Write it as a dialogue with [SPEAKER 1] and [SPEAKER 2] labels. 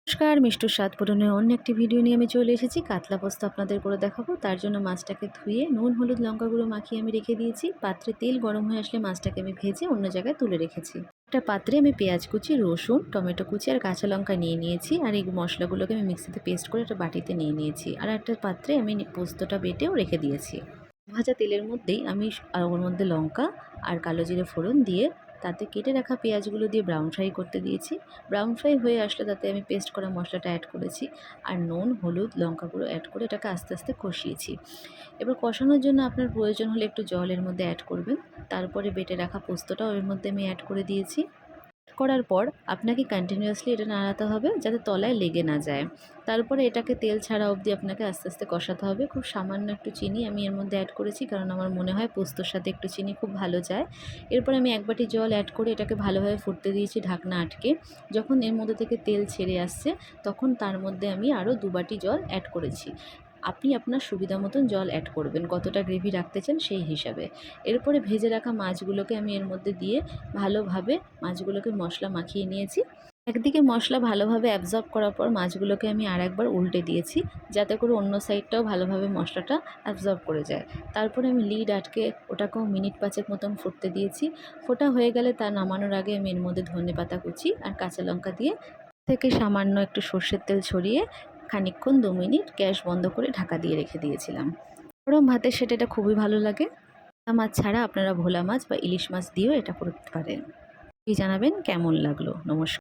[SPEAKER 1] নমস্কার, মিষ্টুর স্বাদ পূরণের অন্য একটি ভিডিও নিয়ে আমি চলে এসেছি। কাতলা পোস্ত আপনাদের করে দেখাবো। তার জন্য মাছটাকে ধুয়ে নুন, হলুদ, লঙ্কা গুঁড়ো মাখিয়ে আমি রেখে দিয়েছি। পাত্রে তেল গরম হয়ে আসলে মাছটাকে আমি ভেজে অন্য জায়গায় তুলে রেখেছি। একটা পাত্রে আমি পেঁয়াজ কুচি, রসুন, টমেটো কুচি আর কাঁচা লঙ্কা নিয়ে নিয়েছি। আর এই মশলাগুলোকে আমি মিক্সিতে পেস্ট করে একটা বাটিতে নিয়ে নিয়েছি। আর একটা পাত্রে আমি পোস্তটা বেটেও রেখে দিয়েছি। ভাজা তেলের মধ্যেই আমি ওর মধ্যে লঙ্কা আর কালো জিরে ফোড়ন দিয়ে তাতে কেটে রাখা পেঁয়াজগুলো দিয়ে ব্রাউন ফ্রাই করতে দিয়েছি। ব্রাউন ফ্রাই হয়ে আসলে তাতে আমি পেস্ট করা মশলাটা অ্যাড করেছি। আর নুন, হলুদ, লঙ্কা গুঁড়ো অ্যাড করে এটাকে আস্তে আস্তে কষিয়েছি। এবার কষানোর জন্য আপনার প্রয়োজন হলে একটু জল এর মধ্যে অ্যাড করবেন। তারপরে বেটে রাখা পোস্তটাও এর মধ্যে আমি অ্যাড করে দিয়েছি। করার পর আপনাকে কন্টিনিউয়াসলি এটা নাড়াতে হবে যাতে তলায় লেগে না যায়। তারপরে এটাকে তেল ছাড়া অবধি আপনাকে আস্তে আস্তে কষাতে হবে। খুব সামান্য একটু চিনি আমি এর মধ্যে অ্যাড করেছি, কারণ আমার মনে হয় পোস্তর সাথে একটু চিনি খুব ভালো যায়। এরপর আমি 1 বাটি জল অ্যাড করে এটাকে ভালোভাবে ফুটতে দিয়েছি ঢাকনা আটকে। যখন এর মধ্যে থেকে তেল ছেড়ে আসছে তখন তার মধ্যে আমি আরও 2 বাটি জল অ্যাড করেছি। আপনি আপনার সুবিধা মতন জল অ্যাড করবেন, কতটা গ্রেভি রাখতে চান সেই হিসাবে। এরপরে ভেজে রাখা মাছগুলোকে আমি এর মধ্যে দিয়ে ভালোভাবে মাছগুলোকে মশলা মাখিয়ে নিয়েছি। একদিকে মশলা ভালোভাবে অ্যাবজর্ব করার পর মাছগুলোকে আমি আরেকবার উল্টে দিয়েছি, যাতে করে অন্য সাইডটাও ভালোভাবে মশলাটা অ্যাবজর্ব করে যায়। তারপরে আমি লিড আটকে ওটাকেও মিনিট 5 মতন ফুটতে দিয়েছি। ফোটা হয়ে গেলে তা নামানোর আগে আমি এর মধ্যে ধনেপাতা কুচি আর কাঁচা লঙ্কা দিয়ে থেকে সামান্য একটু সর্ষের তেল ছড়িয়ে খানিকক্ষণ 2 মিনিট গ্যাস বন্ধ করে ঢাকা দিয়ে রেখে দিয়েছিলাম। গরম ভাতের সাথে এটা খুবই ভালো লাগে। ভোলা মাছ ছাড়া আপনারা ভোলা মাছ বা ইলিশ মাছ দিয়েও এটা করতে পারেন। জানাবেন কেমন লাগলো। নমস্কার।